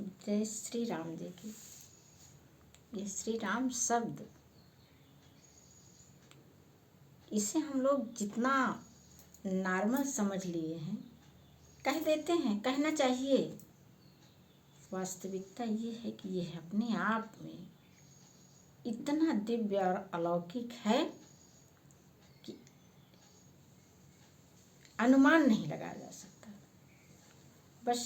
जय श्री राम जी की। ये श्री राम शब्द, इसे हम लोग जितना नॉर्मल समझ लिए हैं, कह देते हैं, कहना चाहिए। वास्तविकता ये है कि यह अपने आप में इतना दिव्य और अलौकिक है कि अनुमान नहीं लगाया जा सकता। बस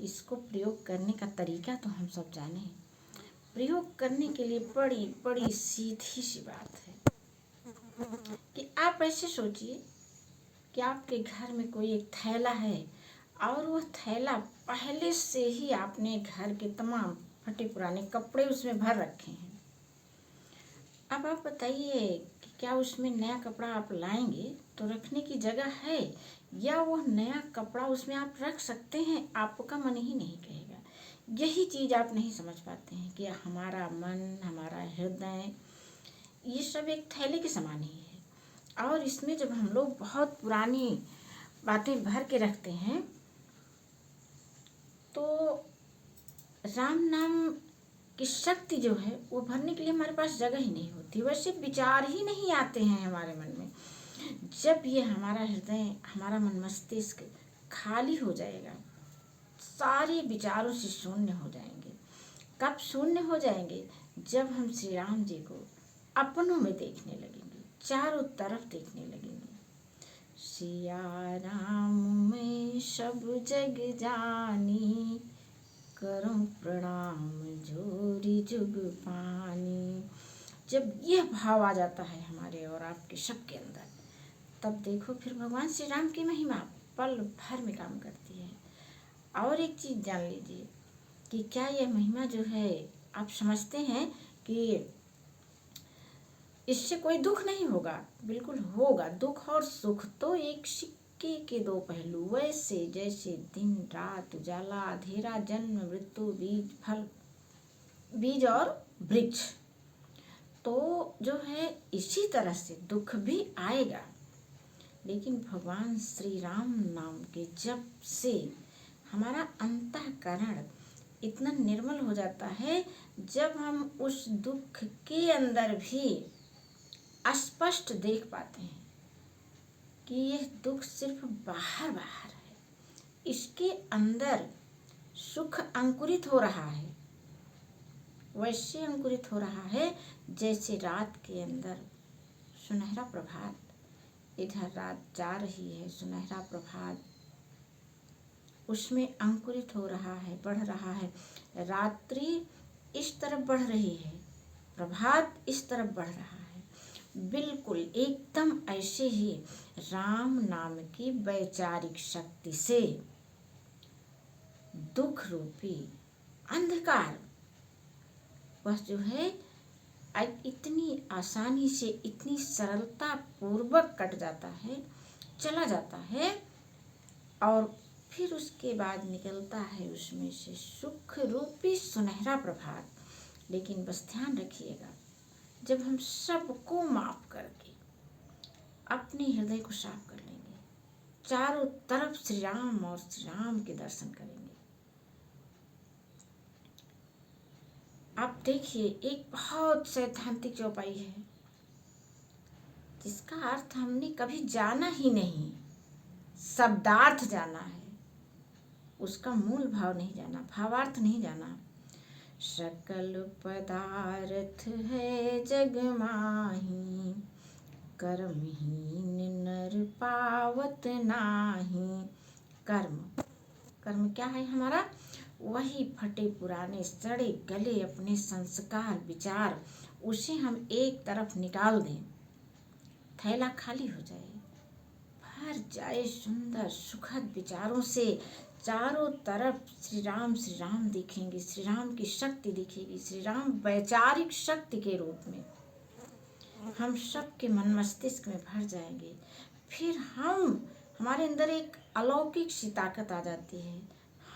इसको प्रयोग करने का तरीका तो हम सब जाने हैं। प्रयोग करने के लिए बड़ी बड़ी सीधी सी बात है कि आप ऐसे सोचिए कि आपके घर में कोई एक थैला है और वह थैला पहले से ही आपने घर के तमाम फटे पुराने कपड़े उसमें भर रखे हैं। अब आप बताइए कि क्या उसमें नया कपड़ा आप लाएंगे तो रखने की जगह है, या वह नया कपड़ा उसमें आप रख सकते हैं? आपका मन ही नहीं कहेगा। यही चीज़ आप नहीं समझ पाते हैं कि हमारा मन, हमारा हृदय, ये सब एक थैले के समान ही है। और इसमें जब हम लोग बहुत पुरानी बातें भर के रखते हैं तो राम नाम की शक्ति जो है वो भरने के लिए हमारे पास जगह ही नहीं होती। वैसे विचार ही नहीं आते हैं हमारे मन में। जब ये हमारा हृदय, हमारा मन मस्तिष्क खाली हो जाएगा, सारे विचारों से शून्य हो जाएंगे। कब शून्य हो जाएंगे? जब हम श्री राम जी को अपनों में देखने लगेंगे, चारों तरफ देखने लगेंगे। सिया राम में सब जग जानी, करूं प्रणाम जोरी जुग पानी। जब यह भाव आ जाता है हमारे और आपके सबके अंदर, तब देखो फिर भगवान श्री राम की महिमा पल भर में काम करती है। और एक चीज़ जान लीजिए कि क्या यह महिमा जो है, आप समझते हैं कि इससे कोई दुख नहीं होगा? बिल्कुल होगा। दुख और सुख तो एक सिक्के के दो पहलू, वैसे जैसे दिन रात, उजाला अंधेरा, जन्म मृत्यु, बीज फल, बीज और वृक्ष, तो जो है इसी तरह से दुख भी आएगा। लेकिन भगवान श्री राम नाम के जप से हमारा अंतःकरण इतना निर्मल हो जाता है, जब हम उस दुख के अंदर भी स्पष्ट देख पाते हैं कि यह दुख सिर्फ बाहर बाहर है, इसके अंदर सुख अंकुरित हो रहा है। वैसे अंकुरित हो रहा है जैसे रात के अंदर सुनहरा प्रभात, इधर रात जा रही है, सुनहरा प्रभात उसमें अंकुरित हो रहा है, बढ़ रहा है। रात्रि इस तरफ बढ़ रही है, प्रभात इस तरफ बढ़ रहा है। बिल्कुल एकदम ऐसे ही राम नाम की वैचारिक शक्ति से दुख रूपी अंधकार वह जो है इतनी आसानी से, इतनी सरलता पूर्वक कट जाता है, चला जाता है, और फिर उसके बाद निकलता है उसमें से सुख रूपी सुनहरा प्रभात। लेकिन बस ध्यान रखिएगा, जब हम सबको माफ करके अपने हृदय को साफ कर लेंगे, चारों तरफ श्री राम और श्री राम के दर्शन करेंगे, आप देखिए एक बहुत सैद्धांतिक चौपाई है जिसका अर्थ हमने कभी जाना ही नहीं, शब्दार्थ जाना है, उसका मूल भाव नहीं जाना, भावार्थ नहीं जाना। सकल पदार्थ है जग माही, कर्महीन नर पावत नाही। कर्म क्या है हमारा? वही फटे पुराने सड़े गले अपने संस्कार विचार, उसे हम एक तरफ निकाल दें, थैला खाली हो जाए, भर जाए सुंदर सुखद विचारों से। चारों तरफ श्री राम दिखेंगे, श्री राम की शक्ति दिखेगी, श्री राम वैचारिक शक्ति के रूप में हम सबके मन मस्तिष्क में भर जाएंगे। फिर हमारे अंदर एक अलौकिक सी ताकत आ जाती है।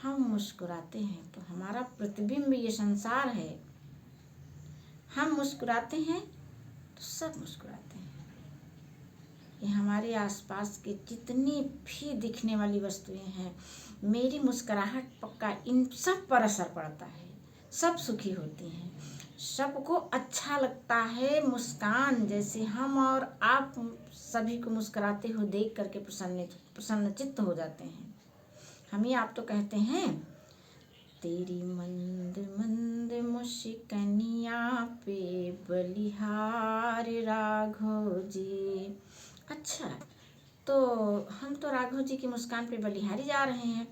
हम मुस्कुराते हैं तो हमारा प्रतिबिंब ये संसार है, हम मुस्कुराते हैं तो सब मुस्कुराते हैं। ये हमारे आसपास के जितनी भी दिखने वाली वस्तुएं हैं, मेरी मुस्कुराहट पक्का इन सब पर असर पड़ता है, सब सुखी होते हैं, सबको अच्छा लगता है मुस्कान। जैसे हम और आप सभी को मुस्कुराते हुए देख करके प्रसन्नचित्त हो जाते हैं। हम ही आप तो कहते हैं, तेरी मंद मंद मुस्कनिया पे बलिहार राघव जी। अच्छा, तो हम तो राघव जी की मुस्कान पे बलिहारी जा रहे हैं,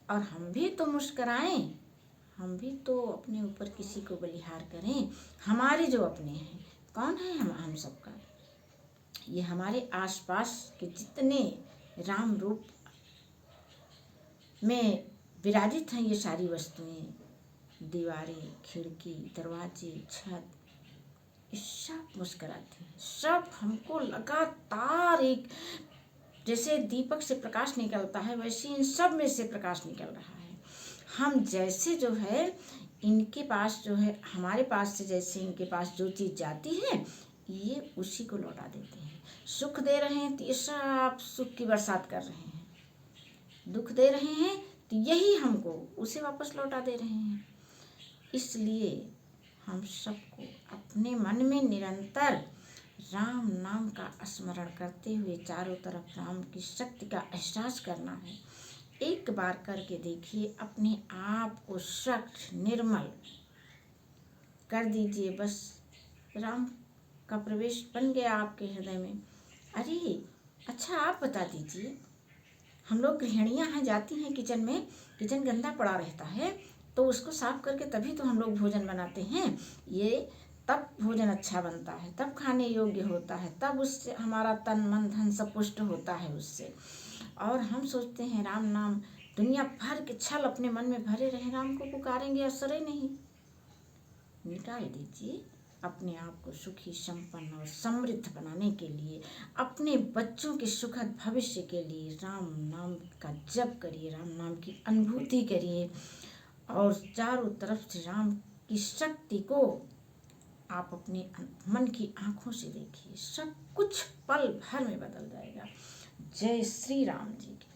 और हम भी तो मुस्कराएं, हम भी तो अपने ऊपर किसी को बलिहार करें। हमारे जो अपने हैं, कौन है हम सबका, ये हमारे आसपास के जितने राम रूप में विराजित हैं ये सारी वस्तुएं, दीवारें, खिड़की, दरवाजे, छत, ये सब मुस्कुराते हैं। सब हमको लगातार एक, जैसे दीपक से प्रकाश निकलता है वैसे इन सब में से प्रकाश निकल रहा है। हम जैसे जो है इनके पास जो है, हमारे पास से जैसे इनके पास जो चीज़ जाती है ये उसी को लौटा देते हैं। सुख दे रहे हैं तो ये सब सुख की बरसात कर रहे हैं, दुख दे रहे हैं तो यही हमको उसे वापस लौटा दे रहे हैं। इसलिए हम सबको अपने मन में निरंतर राम नाम का स्मरण करते हुए चारों तरफ राम की शक्ति का एहसास करना है। एक बार करके देखिए, अपने आप को स्वच्छ निर्मल कर दीजिए, बस राम का प्रवेश बन गया आपके हृदय में। अरे अच्छा, आप बता दीजिए, हम लोग गृहिणियाँ हैं, जाती हैं किचन में, किचन गंदा पड़ा रहता है तो उसको साफ करके तभी तो हम लोग भोजन बनाते हैं। ये तब भोजन अच्छा बनता है, तब खाने योग्य होता है, तब उससे हमारा तन मन धन सब पुष्ट होता है उससे। और हम सोचते हैं राम नाम, दुनिया भर के छल अपने मन में भरे रहे, राम को पुकारेंगे असर ही नहीं। निकाल दीजिए अपने आप को सुखी, संपन्न और समृद्ध बनाने के लिए, अपने बच्चों के सुखद भविष्य के लिए राम नाम का जप करिए, राम नाम की अनुभूति करिए, और चारों तरफ से राम की शक्ति को आप अपने मन की आंखों से देखिए। सब कुछ पल भर में बदल जाएगा। जय श्री राम जी की।